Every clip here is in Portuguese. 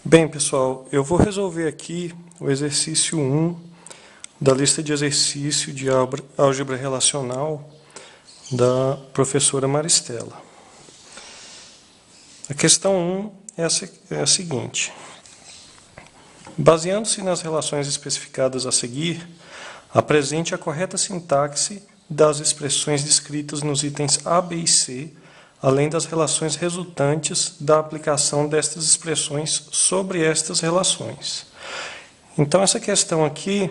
Bem, pessoal, eu vou resolver aqui o exercício 1 da lista de exercício de álgebra relacional da professora Maristela. A questão 1 é a seguinte. Baseando-se nas relações especificadas a seguir, apresente a correta sintaxe das expressões descritas nos itens A, B e C, além das relações resultantes da aplicação destas expressões sobre estas relações. Então, essa questão aqui,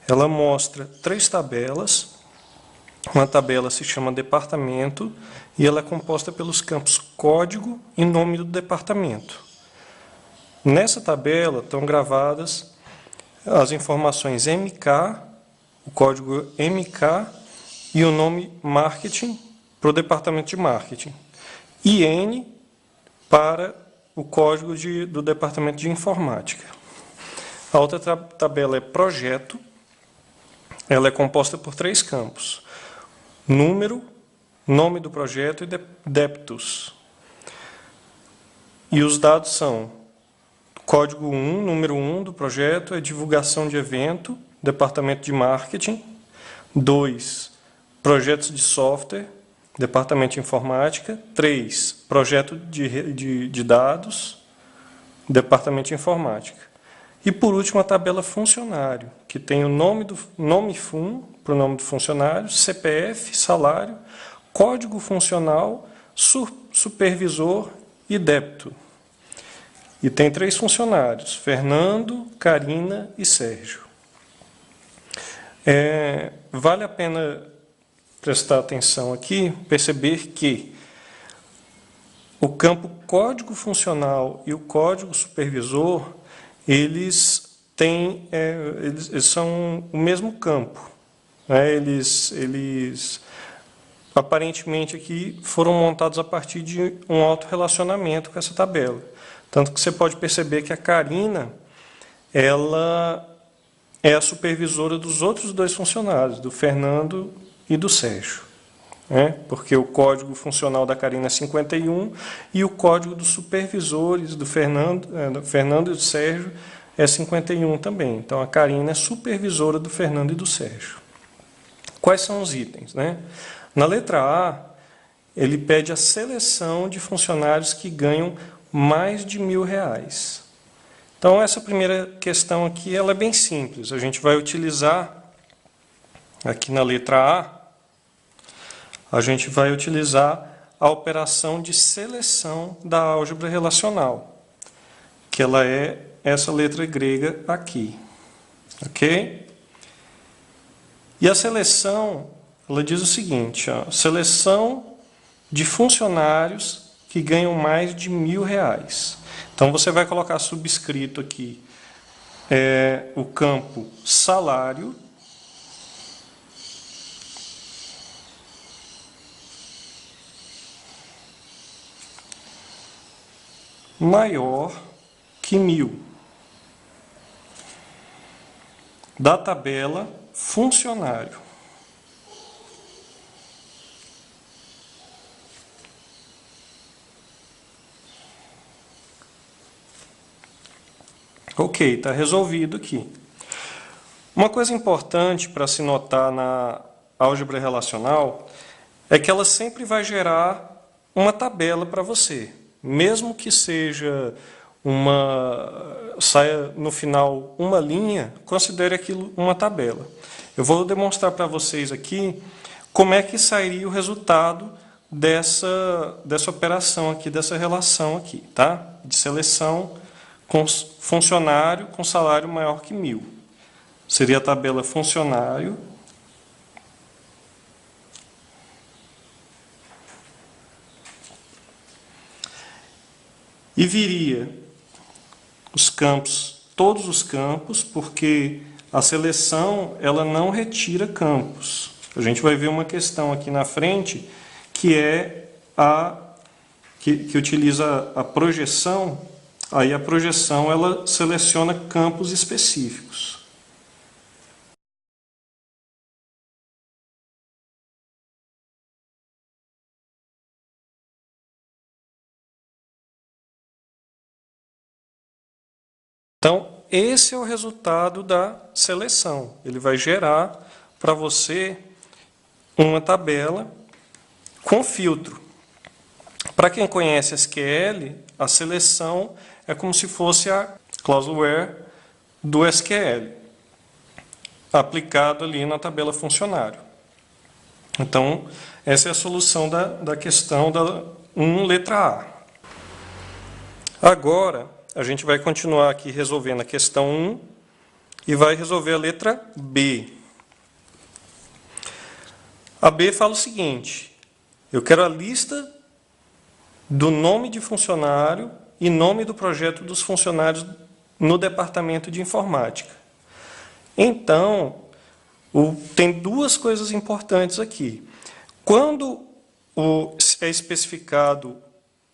ela mostra 3 tabelas. Uma tabela se chama departamento e ela é composta pelos campos código e nome do departamento. Nessa tabela estão gravadas as informações MK, o código MK e o nome marketing para o departamento de marketing. E N para o código do departamento de informática. A outra tabela é projeto. Ela é composta por 3 campos: número, nome do projeto e débitos. E os dados são código 1, número 1 do projeto, é divulgação de evento, departamento de marketing. 2, projetos de software, departamento de informática. 3, projeto de dados, departamento de informática. E, por último, a tabela funcionário, que tem o nome FUN, para o nome do funcionário, CPF, salário, código funcional, supervisor e débito. E tem 3 funcionários: Fernando, Karina e Sérgio. Vale a pena prestar atenção aqui, perceber que o campo código funcional e o código supervisor, eles são o mesmo campo, né? Eles aparentemente aqui foram montados a partir de um autorrelacionamento com essa tabela. Tanto que você pode perceber que a Karina, ela é a supervisora dos outros 2 funcionários, do Fernando e do Sérgio. Porque o código funcional da Karina é 51 e o código dos supervisores do Fernando e do Sérgio é 51 também. Então, a Karina é supervisora do Fernando e do Sérgio. Quais são os itens? Na letra A, ele pede a seleção de funcionários que ganham mais de R$1.000. Então, essa primeira questão aqui, ela é bem simples. A gente vai utilizar, aqui na letra A gente vai utilizar a operação de seleção da álgebra relacional, que ela é essa letra grega aqui. Ok? E a seleção, ela diz o seguinte, seleção de funcionários que ganham mais de R$1.000. Então, você vai colocar subscrito aqui o campo salário, maior que 1.000. Da tabela funcionário. Ok, está resolvido aqui. Uma coisa importante para se notar na álgebra relacional é que ela sempre vai gerar uma tabela para você. Mesmo que saia no final uma linha, considere aquilo uma tabela. Eu vou demonstrar para vocês aqui como é que sairia o resultado dessa operação aqui, dessa relação aqui, tá? De seleção com funcionário com salário maior que 1.000. Seria a tabela funcionário e viria os campos, todos os campos, porque a seleção ela não retira campos. A gente vai ver uma questão aqui na frente que é que utiliza a projeção. Aí a projeção ela seleciona campos específicos. Então, esse é o resultado da seleção. Ele vai gerar para você uma tabela com filtro. Para quem conhece SQL, a seleção é como se fosse a clauseware do SQL, aplicado ali na tabela funcionário. Então, essa é a solução da questão da 1, letra A. Agora, a gente vai continuar aqui resolvendo a questão 1 e vai resolver a letra B. A B fala o seguinte: eu quero a lista do nome de funcionário e nome do projeto dos funcionários no departamento de informática. Então, tem duas coisas importantes aqui. Quando é especificado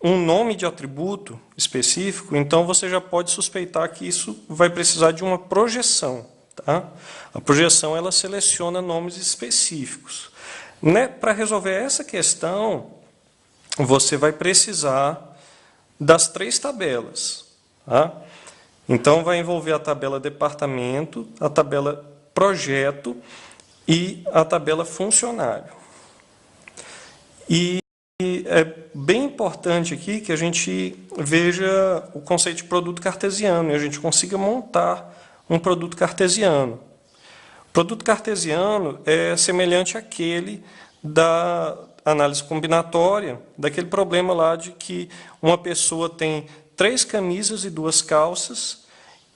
um nome de atributo específico, então você já pode suspeitar que isso vai precisar de uma projeção. Tá? A projeção ela seleciona nomes específicos. Para resolver essa questão, você vai precisar das 3 tabelas. Tá? Então, vai envolver a tabela departamento, a tabela projeto e a tabela funcionário. E é bem importante aqui que a gente veja o conceito de produto cartesiano e a gente consiga montar um produto cartesiano. O produto cartesiano é semelhante àquele da análise combinatória, daquele problema lá de que uma pessoa tem 3 camisas e 2 calças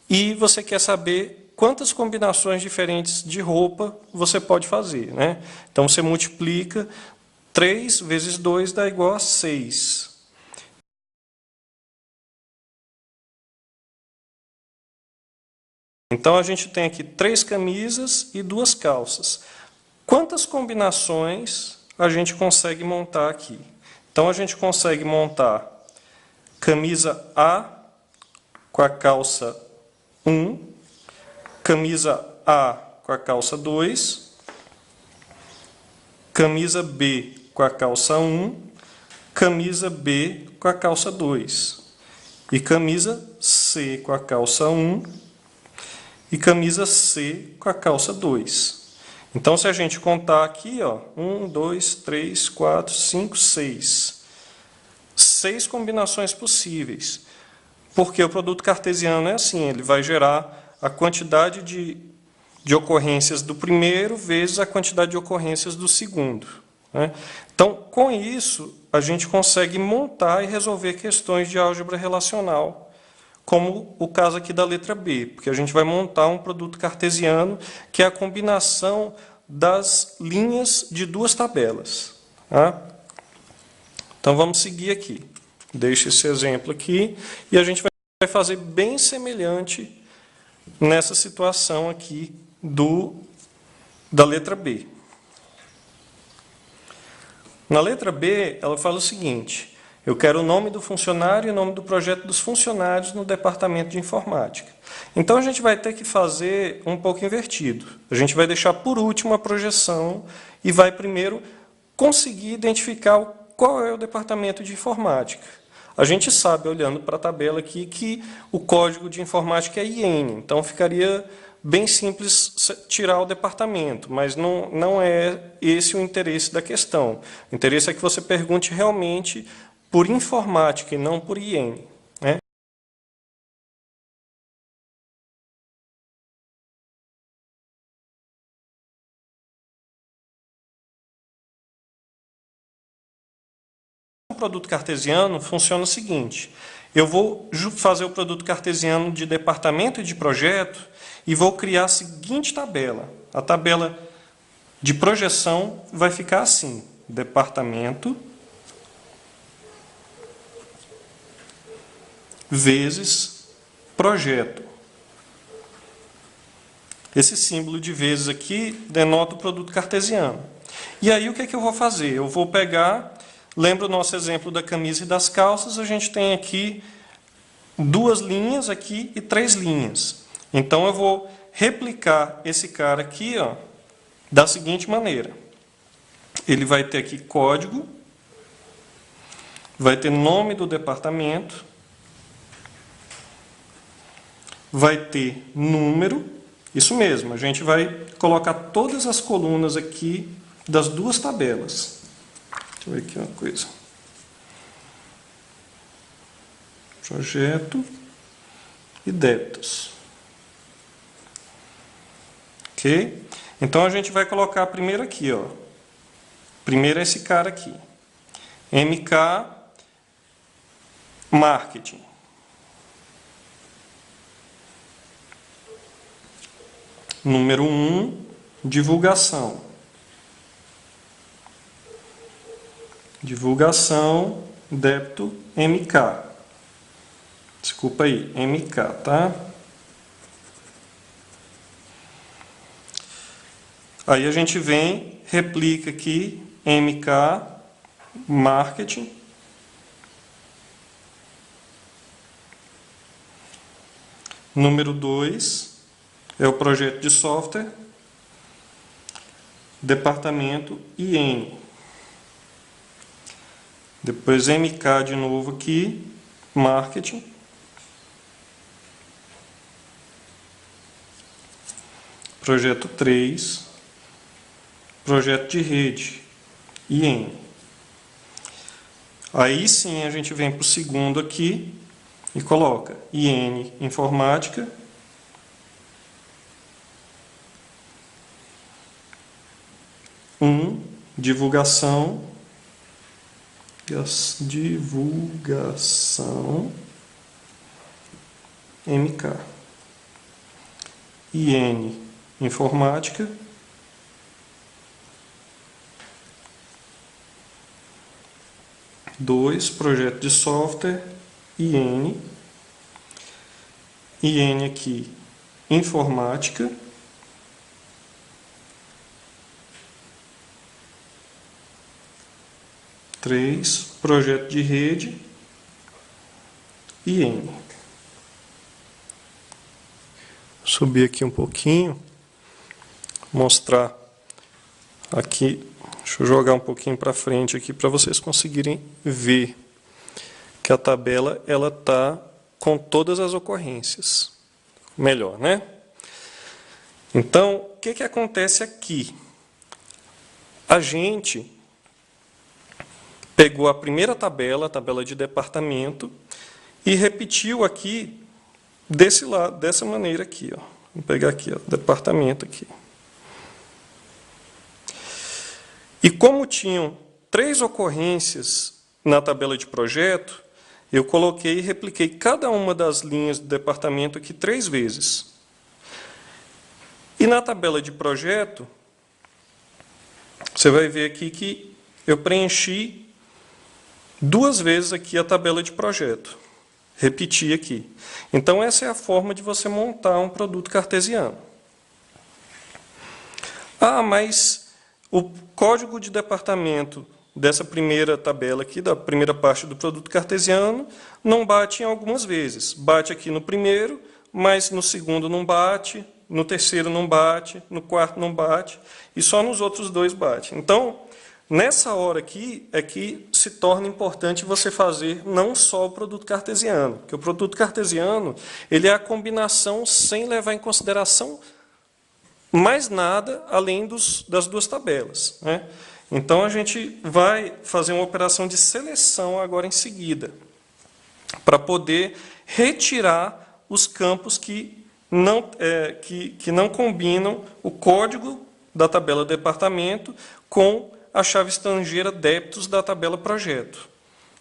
e você quer saber quantas combinações diferentes de roupa você pode fazer, né? Então, você multiplica 3 vezes 2 dá igual a 6. Então, a gente tem aqui 3 camisas e 2 calças. Quantas combinações a gente consegue montar aqui? Então, a gente consegue montar camisa A com a calça 1, camisa A com a calça 2, camisa B com a calça 1, camisa B com a calça 2, e camisa C com a calça 1, e camisa C com a calça 2. Então, se a gente contar aqui, ó, 1, 2, 3, 4, 5, 6. 6 combinações possíveis. Porque o produto cartesiano é assim, ele vai gerar a quantidade de ocorrências do primeiro vezes a quantidade de ocorrências do segundo. Né? Então, com isso, a gente consegue montar e resolver questões de álgebra relacional, como o caso aqui da letra B, porque a gente vai montar um produto cartesiano que é a combinação das linhas de 2 tabelas. Tá? Então, vamos seguir aqui. Deixo esse exemplo aqui e a gente vai fazer bem semelhante nessa situação aqui da letra B. Na letra B, ela fala o seguinte: eu quero o nome do funcionário e o nome do projeto dos funcionários no departamento de informática. Então, a gente vai ter que fazer um pouco invertido. A gente vai deixar por último a projeção e vai primeiro conseguir identificar qual é o departamento de informática. A gente sabe, olhando para a tabela aqui, que o código de informática é IN. Então, ficaria bem simples tirar o departamento, mas não é esse o interesse da questão. O interesse é que você pergunte realmente por informática e não por IN. Né? O produto cartesiano funciona o seguinte: eu vou fazer o produto cartesiano de departamento e de projeto e vou criar a seguinte tabela. A tabela de projeção vai ficar assim: departamento vezes projeto. Esse símbolo de vezes aqui denota o produto cartesiano. E aí o que é que eu vou fazer? Eu vou pegar, lembra o nosso exemplo da camisa e das calças, a gente tem aqui 2 linhas aqui e 3 linhas. Então eu vou replicar esse cara aqui, ó, da seguinte maneira. Ele vai ter aqui código, vai ter nome do departamento, vai ter número, isso mesmo, a gente vai colocar todas as colunas aqui das duas tabelas. Deixa eu ver aqui uma coisa. Projeto e débitos. Ok? Então a gente vai colocar primeiro aqui, ó. Primeiro esse cara aqui. MK Marketing. Número 1, divulgação. Divulgação, débito MK. Desculpa aí, MK, tá? Aí a gente vem, replica aqui, MK, Marketing. Número 2 é o projeto de software, departamento IN. Depois MK de novo aqui, Marketing. Projeto 3, projeto de rede, IN. Aí sim a gente vem para o segundo aqui e coloca IN Informática. Divulgação. Divulgação. MK. IN Informática. Dois, projeto de software, IN. IN aqui, Informática. Três, projeto de rede, IN. Subir aqui um pouquinho, mostrar aqui, deixa eu jogar um pouquinho para frente aqui para vocês conseguirem ver que a tabela ela tá com todas as ocorrências. Melhor, né? Então, o que acontece aqui? A gente pegou a primeira tabela, a tabela de departamento, e repetiu aqui desse lado, dessa maneira aqui, ó. Vou pegar aqui, ó, departamento aqui. E como tinham 3 ocorrências na tabela de projeto, eu coloquei e repliquei cada uma das linhas do departamento aqui 3 vezes. E na tabela de projeto, você vai ver aqui que eu preenchi 2 vezes aqui a tabela de projeto. Repeti aqui. Então, essa é a forma de você montar um produto cartesiano. Ah, mas o código de departamento dessa primeira tabela aqui, da primeira parte do produto cartesiano, não bate em algumas vezes. Bate aqui no primeiro, mas no segundo não bate, no terceiro não bate, no quarto não bate, e só nos outros 2 bate. Então, nessa hora aqui é que se torna importante você fazer não só o produto cartesiano, porque o produto cartesiano ele é a combinação sem levar em consideração mais nada além das 2 tabelas, né? Então a gente vai fazer uma operação de seleção agora em seguida, para poder retirar os campos que não combinam o código da tabela departamento com a chave estrangeira débitos da tabela projeto.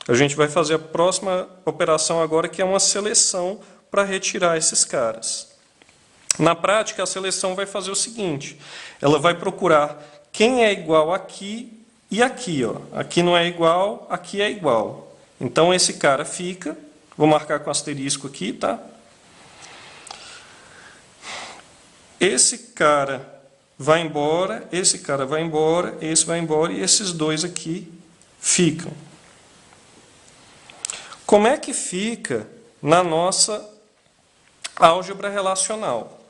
A gente vai fazer a próxima operação agora, que é uma seleção para retirar esses caras. Na prática, a seleção vai fazer o seguinte, ela vai procurar quem é igual aqui e aqui. Ó. Aqui não é igual, aqui é igual. Então, esse cara fica, vou marcar com asterisco aqui, tá? Esse cara vai embora, esse cara vai embora, esse vai embora e esses 2 aqui ficam. Como é que fica na nossa álgebra relacional?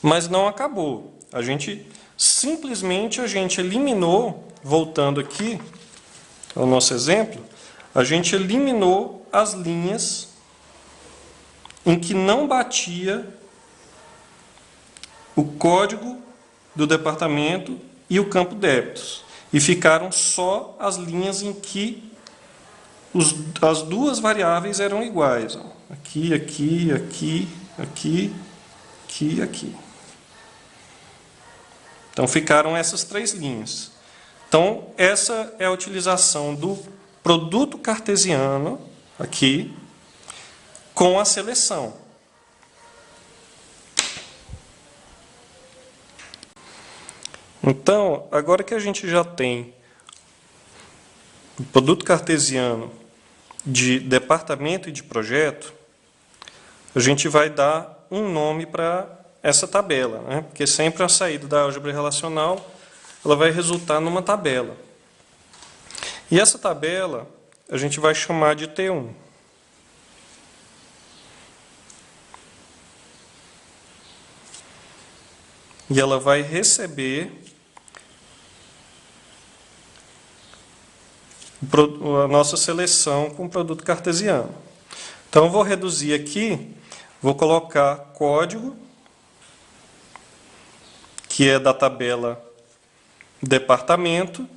Mas não acabou. Simplesmente a gente eliminou, voltando aqui, o nosso exemplo, a gente eliminou as linhas em que não batia o código do departamento e o campo débitos. E ficaram só as linhas em que as duas variáveis eram iguais. Aqui, aqui, aqui, aqui, aqui e aqui. Então, ficaram essas três linhas. Então, essa é a utilização do produto cartesiano, aqui, com a seleção. Então, agora que a gente já tem o produto cartesiano de departamento e de projeto, a gente vai dar um nome para essa tabela, né? Porque sempre a saída da álgebra relacional ela vai resultar numa tabela. E essa tabela a gente vai chamar de T1. E ela vai receber a nossa seleção com o produto cartesiano. Então, eu vou reduzir aqui, vou colocar código, que é da tabela departamento,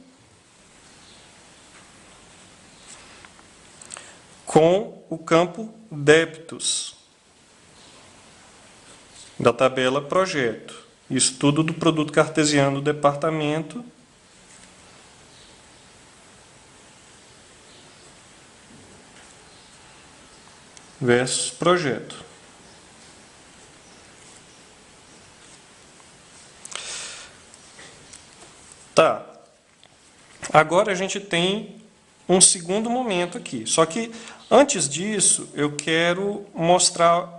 com o campo débitos, da tabela projeto. Isso tudo do produto cartesiano do departamento versus projeto. Tá. Agora a gente tem um segundo momento aqui. Só que antes disso, eu quero mostrar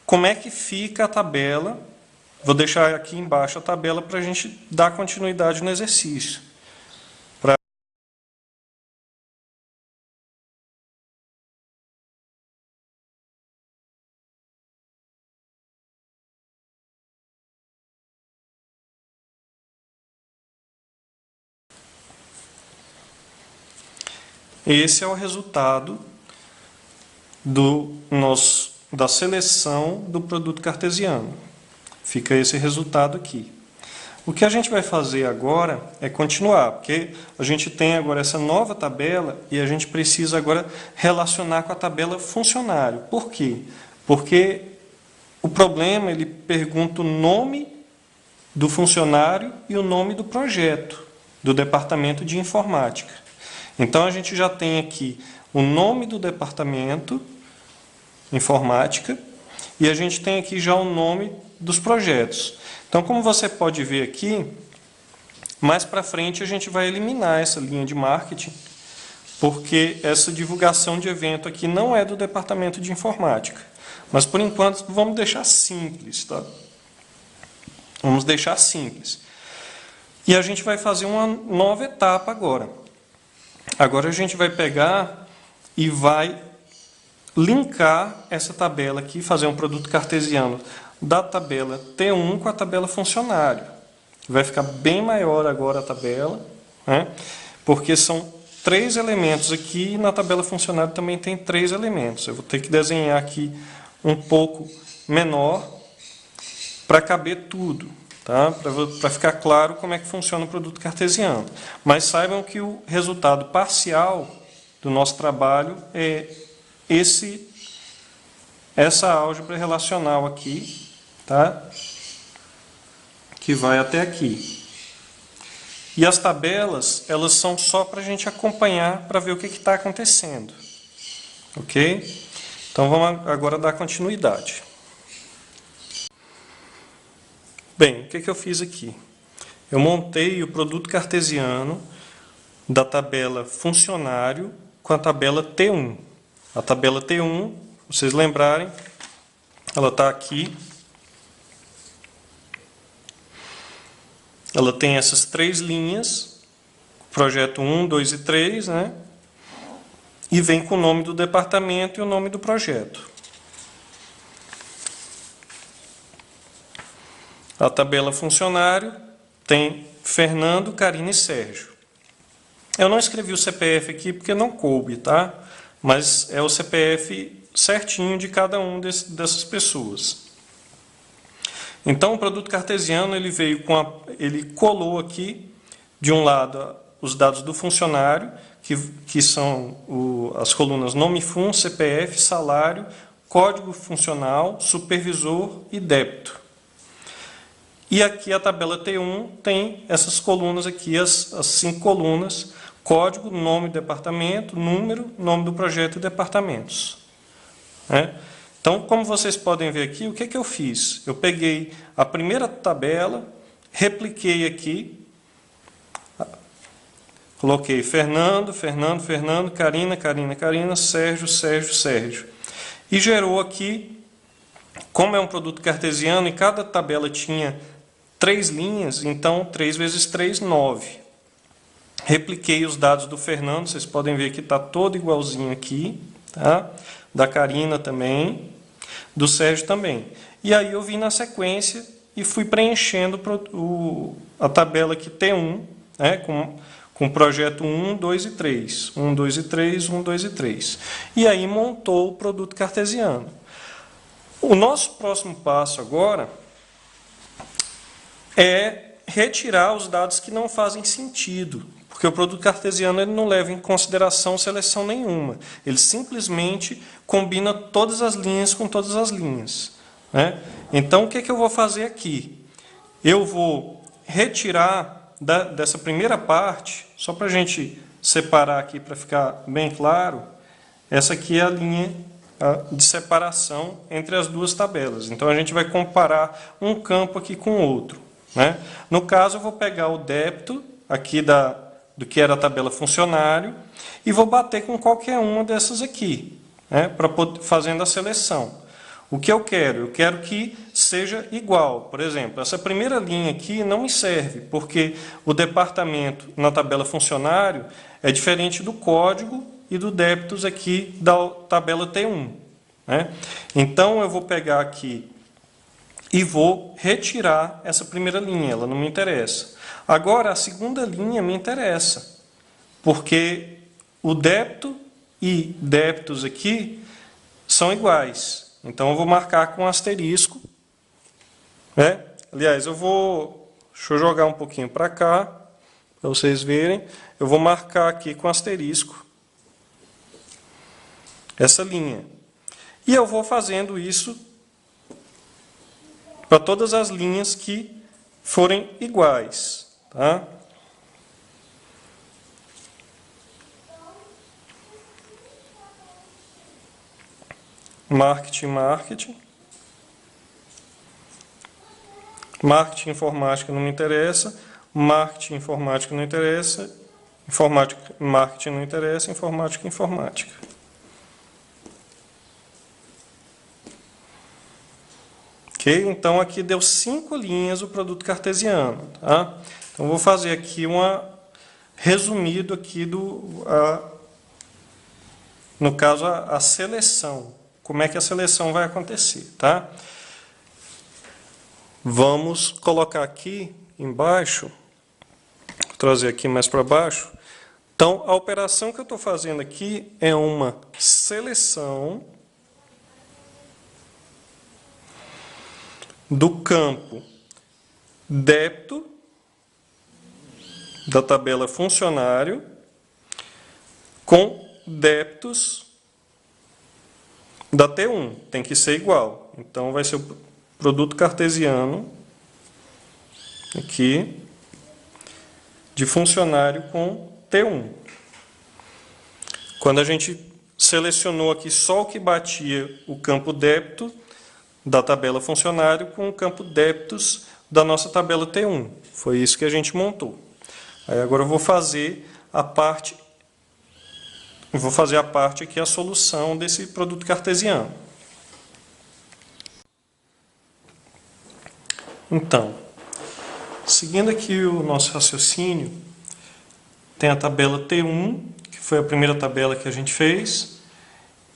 como é que fica a tabela. Vou deixar aqui embaixo a tabela para a gente dar continuidade no exercício. Esse é o resultado da seleção do produto cartesiano. Fica esse resultado aqui. O que a gente vai fazer agora é continuar, porque a gente tem agora essa nova tabela e a gente precisa agora relacionar com a tabela funcionário. Por quê? Porque o problema ele pergunta o nome do funcionário e o nome do projeto do departamento de informática. Então, a gente já tem aqui o nome do departamento, informática, e a gente tem aqui já o nome dos projetos. Então, como você pode ver aqui, mais para frente a gente vai eliminar essa linha de marketing, porque essa divulgação de evento aqui não é do departamento de informática. Mas, por enquanto, vamos deixar simples, tá? Vamos deixar simples. E a gente vai fazer uma nova etapa agora. Agora a gente vai pegar e vai linkar essa tabela aqui, fazer um produto cartesiano da tabela T1 com a tabela funcionário. Vai ficar bem maior agora a tabela, né? Porque são 3 elementos aqui e na tabela funcionário também tem 3 elementos. Eu vou ter que desenhar aqui um pouco menor para caber tudo. Tá? Para ficar claro como é que funciona o produto cartesiano. Mas saibam que o resultado parcial do nosso trabalho é essa álgebra relacional aqui, tá? Que vai até aqui. E as tabelas, elas são só para a gente acompanhar, para ver o que está acontecendo. Ok? Então, vamos agora dar continuidade. Bem, o que eu fiz aqui? Eu montei o produto cartesiano da tabela funcionário com a tabela T1. A tabela T1, vocês lembrarem, ela está aqui. Ela tem essas 3 linhas, projeto 1, 2 e 3, né? E vem com o nome do departamento e o nome do projeto. A tabela funcionário tem Fernando, Karina e Sérgio. Eu não escrevi o CPF aqui porque não coube, tá? Mas é o CPF certinho de cada um dessas pessoas. Então, o produto cartesiano ele veio ele colou aqui de um lado os dados do funcionário, que são as colunas nome FUN, CPF, salário, código funcional, supervisor e débito. E aqui a tabela T1 tem essas colunas aqui, as 5 colunas, código, nome do departamento, número, nome do projeto e departamentos. Então, como vocês podem ver aqui, o que eu fiz? Eu peguei a primeira tabela, repliquei aqui, coloquei Fernando, Fernando, Fernando, Carina, Carina, Carina, Sérgio, Sérgio, Sérgio. E gerou aqui, como é um produto cartesiano e cada tabela tinha 3 linhas, então 3 vezes 3, 9. Repliquei os dados do Fernando, vocês podem ver que está todo igualzinho aqui, tá? Da Carina também, do Sérgio também. E aí eu vim na sequência e fui preenchendo a tabela aqui T1, né? Com o projeto 1, 2 e 3. 1, 2 e 3, 1, 2 e 3. E aí montou o produto cartesiano. O nosso próximo passo agora é retirar os dados que não fazem sentido, porque o produto cartesiano ele não leva em consideração seleção nenhuma. Ele simplesmente combina todas as linhas com todas as linhas, né? Então, o que eu vou fazer aqui? Eu vou retirar dessa primeira parte, só para a gente separar aqui para ficar bem claro, essa aqui é a linha de separação entre as duas tabelas. Então, a gente vai comparar um campo aqui com o outro, né? No caso, eu vou pegar o débito aqui do que era a tabela funcionário e vou bater com qualquer uma dessas aqui, né, fazendo a seleção. O que eu quero? Eu quero que seja igual. Por exemplo, essa primeira linha aqui não me serve, porque o departamento na tabela funcionário é diferente do código e do débitos aqui da tabela T1, né? Então, eu vou pegar aqui e vou retirar essa primeira linha, ela não me interessa. Agora, a segunda linha me interessa, porque o débito e débitos aqui são iguais. Então, eu vou marcar com asterisco, né? Aliás, deixa eu jogar um pouquinho para cá, para vocês verem. Eu vou marcar aqui com asterisco essa linha. E eu vou fazendo isso para todas as linhas que forem iguais, tá? Marketing, marketing. Marketing, informática não me interessa. Marketing, informática não interessa. Informática, marketing não interessa. Informática, informática. Ok? Então, aqui deu 5 linhas o produto cartesiano, tá? Então, vou fazer aqui resumido aqui no caso, a seleção. Como é que a seleção vai acontecer, tá? Vamos colocar aqui embaixo, vou trazer aqui mais para baixo. Então, a operação que eu estou fazendo aqui é uma seleção do campo débito da tabela funcionário com débitos da T1. Tem que ser igual. Então, vai ser o produto cartesiano aqui de funcionário com T1. Quando a gente selecionou aqui só o que batia o campo débito da tabela funcionário com o campo débitos da nossa tabela T1. Foi isso que a gente montou. Aí agora eu vou fazer a parte aqui, a solução desse produto cartesiano. Então, seguindo aqui o nosso raciocínio, tem a tabela T1, que foi a primeira tabela que a gente fez,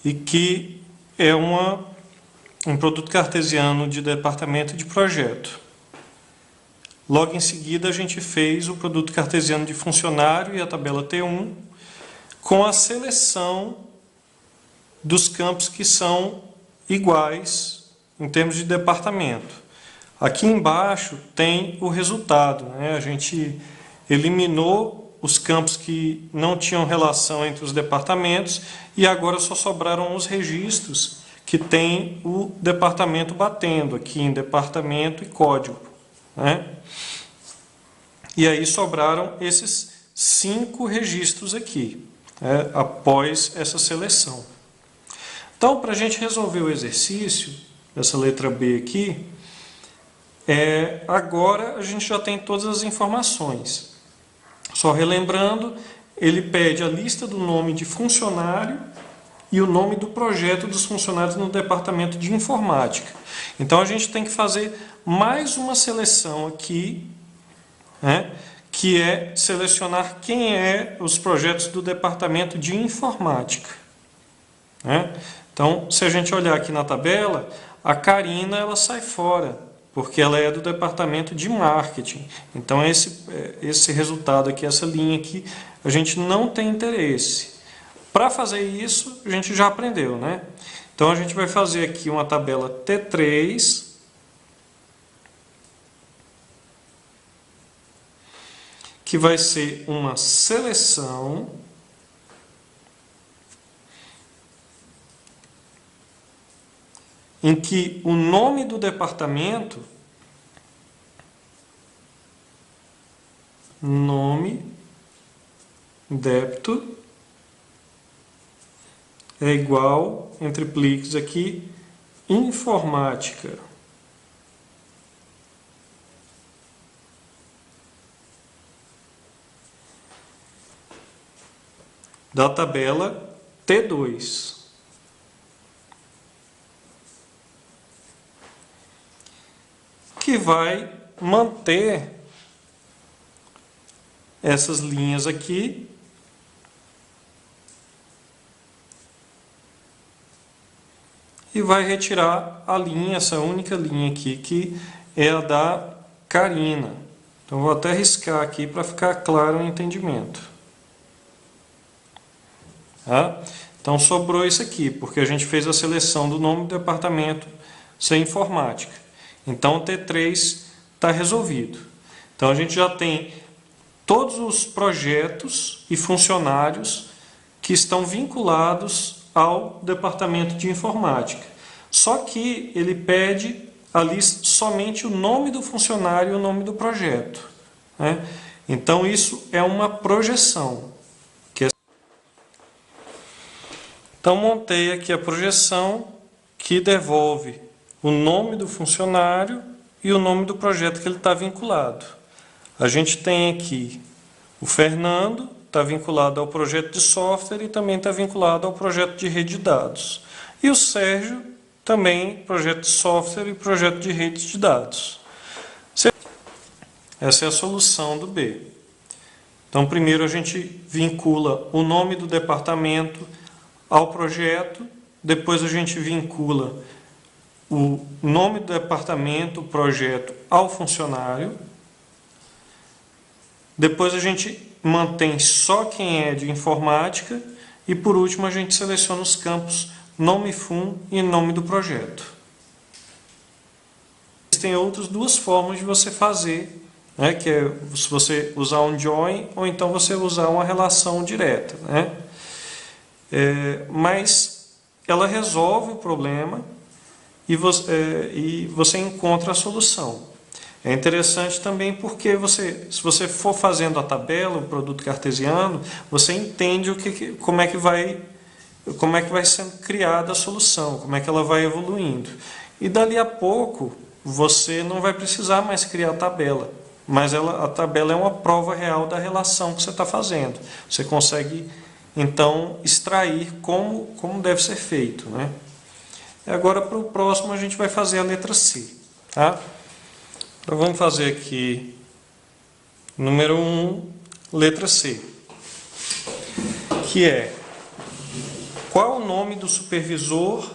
e que é um produto cartesiano de departamento de projeto. Logo em seguida, a gente fez o produto cartesiano de funcionário e a tabela T1 com a seleção dos campos que são iguais em termos de departamento. Aqui embaixo tem o resultado, né? A gente eliminou os campos que não tinham relação entre os departamentos e agora só sobraram os registros que tem o departamento batendo, aqui em departamento e código, né? E aí sobraram esses 5 registros aqui, né, após essa seleção. Então, para a gente resolver o exercício, essa letra B aqui, agora a gente já tem todas as informações. Só relembrando, ele pede a lista do nome de funcionário e o nome do projeto dos funcionários no departamento de informática. Então a gente tem que fazer mais uma seleção aqui, né, que é selecionar quem é os projetos do departamento de informática, né? Então, se a gente olhar aqui na tabela, a Karina ela sai fora, porque ela é do departamento de marketing. Então, esse resultado aqui, essa linha aqui, a gente não tem interesse. Para fazer isso, a gente já aprendeu, né? Então, a gente vai fazer aqui uma tabela T3, que vai ser uma seleção em que o nome do departamento, nome, débito, é igual, entre pliques aqui, informática. Da tabela T2. Que vai manter essas linhas aqui e vai retirar a linha, essa única linha aqui, que é a da Karina. Então, vou até riscar aqui para ficar claro o entendimento. Tá? Então, sobrou isso aqui, porque a gente fez a seleção do nome do departamento sem informática. Então, o T3 está resolvido. Então, a gente já tem todos os projetos e funcionários que estão vinculados ao departamento de informática. Só que ele pede ali somente o nome do funcionário e o nome do projeto, né? Então, isso é uma projeção. Então, montei aqui a projeção que devolve o nome do funcionário e o nome do projeto que ele está vinculado. A gente tem aqui o Fernando, está vinculado ao projeto de software e também está vinculado ao projeto de rede de dados. E o Sérgio, também projeto de software e projeto de rede de dados. Essa é a solução do B. Então, primeiro a gente vincula o nome do departamento ao projeto, depois a gente vincula o nome do departamento, o projeto, ao funcionário. Depois a gente mantém só quem é de informática e por último a gente seleciona os campos nome fun e nome do projeto. Existem outras duas formas de você fazer, né, que é se você usar um join ou então você usar uma relação direta, né? Mas ela resolve o problema e você encontra a solução. É interessante também porque se você for fazendo a tabela, o produto cartesiano, você entende como é que vai sendo criada a solução, como é que ela vai evoluindo. E dali a pouco você não vai precisar mais criar a tabela, mas a tabela é uma prova real da relação que você está fazendo. Você consegue então extrair como deve ser feito, né? E agora para o próximo a gente vai fazer a letra C, tá? Então vamos fazer aqui número 1, letra C, que é qual o nome do supervisor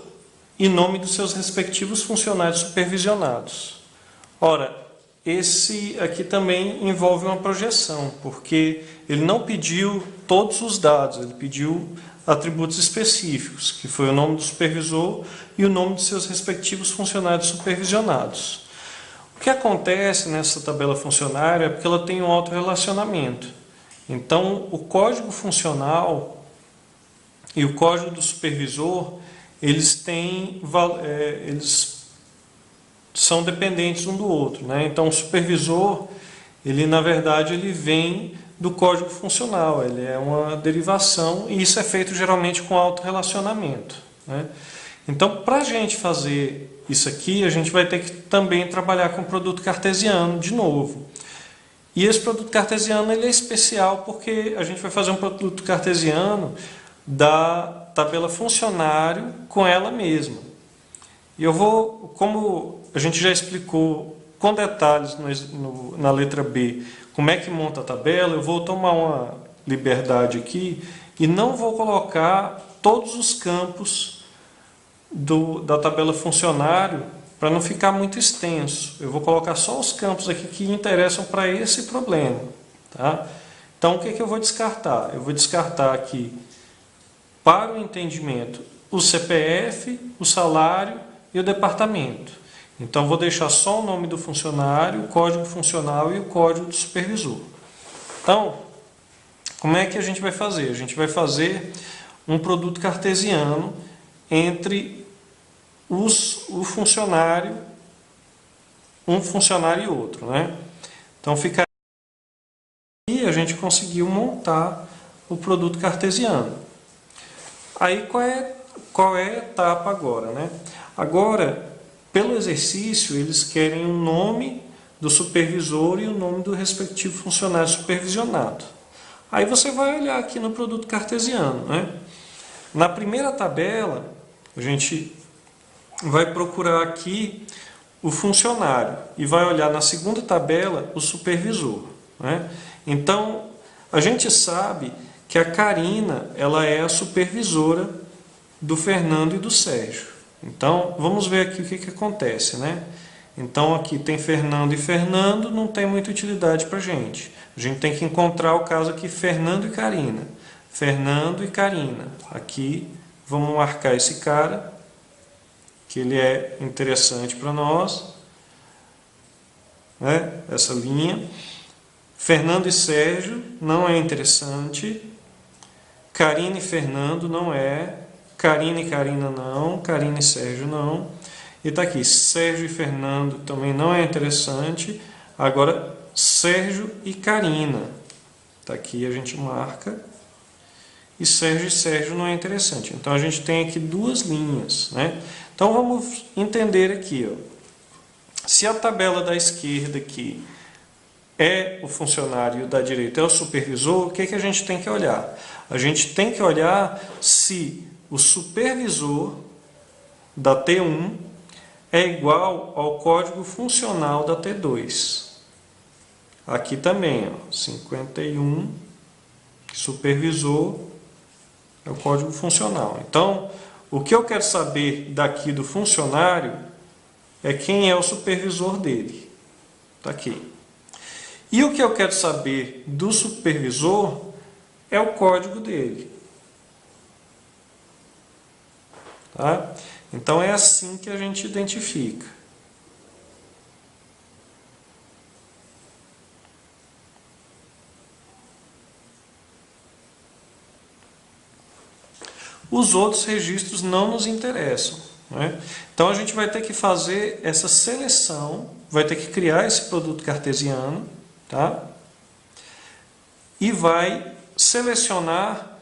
e nome dos seus respectivos funcionários supervisionados. Ora, esse aqui também envolve uma projeção, porque ele não pediu todos os dados, ele pediu atributos específicos, que foi o nome do supervisor e o nome de seus respectivos funcionários supervisionados. O que acontece nessa tabela funcionária é porque ela tem um autorrelacionamento. Então, o código funcional e o código do supervisor, eles são dependentes um do outro, né? Então, o supervisor, ele na verdade, ele vem do código funcional, ele é uma derivação e isso é feito geralmente com autorrelacionamento, né? Então, para a gente fazer isso aqui, a gente vai ter que também trabalhar com produto cartesiano de novo. E esse produto cartesiano ele é especial porque a gente vai fazer um produto cartesiano da tabela funcionário com ela mesma. E eu vou, como a gente já explicou com detalhes na letra B, como é que monta a tabela, eu vou tomar uma liberdade aqui e não vou colocar todos os campos da tabela funcionário para não ficar muito extenso. Eu vou colocar só os campos aqui que interessam para esse problema. Tá? Então, o que eu vou descartar? Eu vou descartar aqui, para o entendimento, o CPF, o salário e o departamento. Então, vou deixar só o nome do funcionário, o código funcional e o código do supervisor. Então, como é que a gente vai fazer? A gente vai fazer um produto cartesiano entre o funcionário, um funcionário e outro, né? Então, fica aí a gente conseguiu montar o produto cartesiano. Aí, qual é a etapa agora, né? Agora, pelo exercício, eles querem o nome do supervisor e o nome do respectivo funcionário supervisionado. Aí você vai olhar aqui no produto cartesiano, né? Na primeira tabela, a gente vai procurar aqui o funcionário e vai olhar na segunda tabela o supervisor, né? Então, a gente sabe que a Karina ela é a supervisora do Fernando e do Sérgio. Então, vamos ver aqui o que acontece, né? Então, aqui tem Fernando e Fernando, não tem muita utilidade para a gente. A gente tem que encontrar o caso aqui Fernando e Karina. Fernando e Karina. Aqui, vamos marcar esse cara, que ele é interessante para nós, né? Essa linha. Fernando e Sérgio não é interessante. Karina e Fernando não é. Karina e Karina não. Karina e Sérgio não. E está aqui, Sérgio e Fernando também não é interessante. Agora, Sérgio e Karina. Está aqui, a gente marca. E Sérgio não é interessante. Então, a gente tem aqui duas linhas, né? Então, vamos entender aqui, ó. Se a tabela da esquerda aqui é o funcionário e o da direita é o supervisor, o que a gente tem que olhar? A gente tem que olhar se o supervisor da T1 é igual ao código funcional da T2. Aqui também, ó, 51, supervisor é o código funcional. Então, o que eu quero saber daqui do funcionário é quem é o supervisor dele. Está aqui. E o que eu quero saber do supervisor é o código dele. Tá? Então, é assim que a gente identifica. Os outros registros não nos interessam, né? Então, a gente vai ter que fazer essa seleção, vai ter que criar esse produto cartesiano, tá? E vai selecionar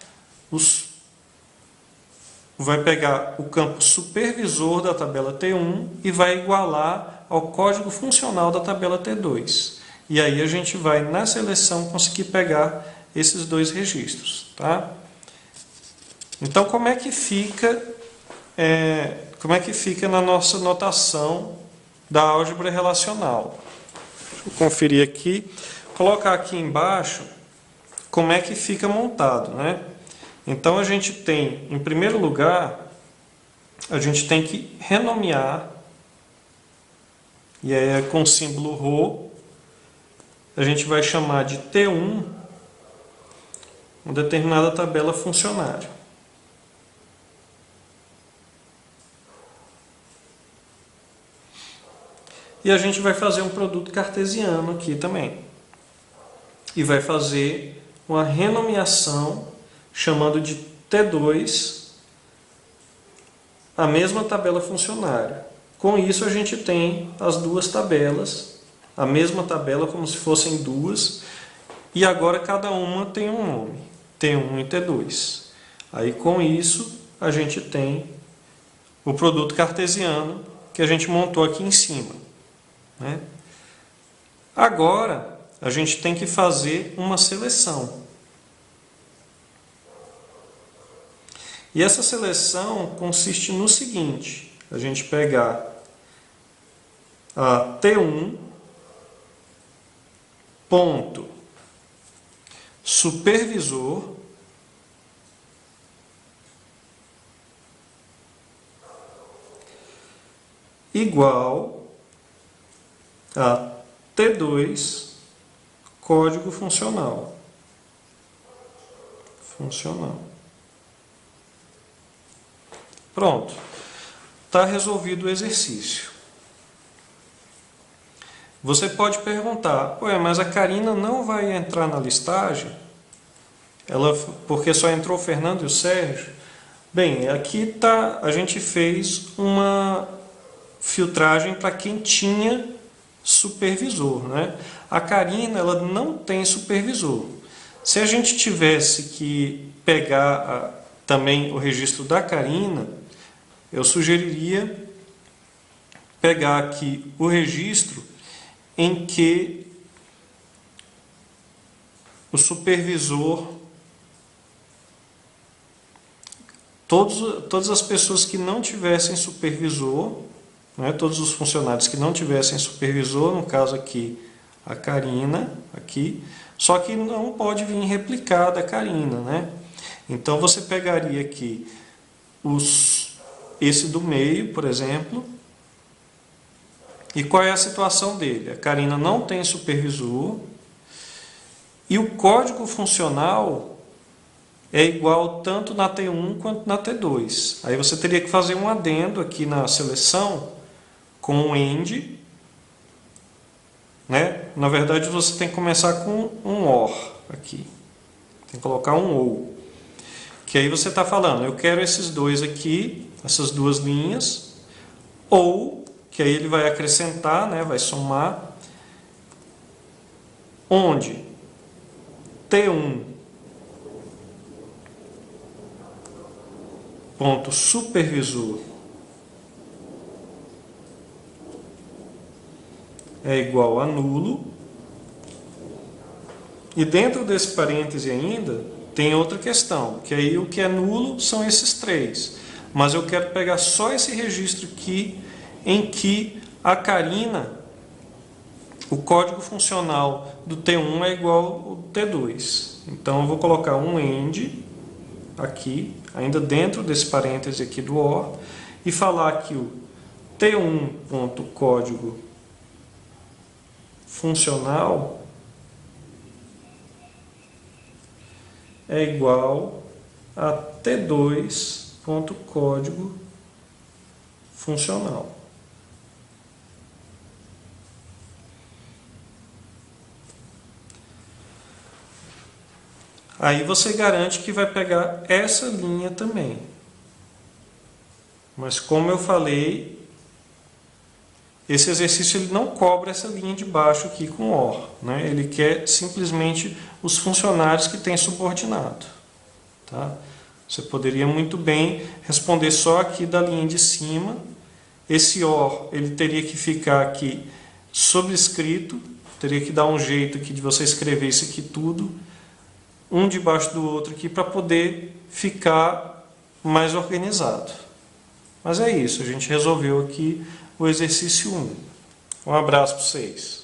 vai pegar o campo supervisor da tabela T1 e vai igualar ao código funcional da tabela T2. E aí a gente vai, na seleção, conseguir pegar esses dois registros, tá? Então, como é que fica na nossa notação da álgebra relacional? Deixa eu conferir aqui, colocar aqui embaixo como é que fica montado, né? Então, a gente tem, em primeiro lugar, a gente tem que renomear, e aí é com o símbolo ρ, a gente vai chamar de T1 uma determinada tabela funcionária. E a gente vai fazer um produto cartesiano aqui também. E vai fazer uma renomeação chamando de T2 a mesma tabela funcionária. Com isso a gente tem as duas tabelas, a mesma tabela como se fossem duas, e agora cada uma tem um nome, T1 e T2. Aí com isso a gente tem o produto cartesiano que a gente montou aqui em cima, né? Agora a gente tem que fazer uma seleção. E essa seleção consiste no seguinte: a gente pegar a T1 ponto supervisor igual a T2 código funcional. Pronto. Está resolvido o exercício. Você pode perguntar: ué, mas a Karina não vai entrar na listagem? Porque só entrou o Fernando e o Sérgio? Bem, aqui a gente fez uma filtragem para quem tinha supervisor, né? A Karina, ela não tem supervisor. Se a gente tivesse que pegar também o registro da Karina, eu sugeriria pegar aqui o registro em que o supervisor, todas as pessoas que não tivessem supervisor, né, todos os funcionários que não tivessem supervisor, no caso aqui a Karina, aqui, só que não pode vir replicada a Karina, né? Então você pegaria aqui esse do meio, por exemplo, e qual é a situação dele? A Karina não tem supervisor e o código funcional é igual tanto na T1 quanto na T2. Aí você teria que fazer um adendo aqui na seleção com um AND, né? Na verdade você tem que começar com um OR aqui. Tem que colocar um OU. Que aí você está falando: eu quero esses dois aqui, essas duas linhas, ou, que aí ele vai acrescentar, né, vai somar, onde T1 ponto supervisor é igual a nulo, e dentro desse parêntese ainda tem outra questão, que aí o que é nulo são esses três, mas eu quero pegar só esse registro aqui em que a Karina, o código funcional do T1 é igual ao T2. Então eu vou colocar um AND aqui, ainda dentro desse parêntese aqui do OR, e falar que o T1.código funcional é igual a T2.código funcional. Aí você garante que vai pegar essa linha também. Mas como eu falei, esse exercício ele não cobra essa linha de baixo aqui com OR, né? Ele quer simplesmente os funcionários que tem subordinado. Tá? Você poderia muito bem responder só aqui da linha de cima. Esse OR ele teria que ficar aqui sobrescrito, teria que dar um jeito aqui de você escrever isso aqui tudo, um debaixo do outro aqui, para poder ficar mais organizado. Mas é isso, a gente resolveu aqui o exercício 1. Um abraço para vocês.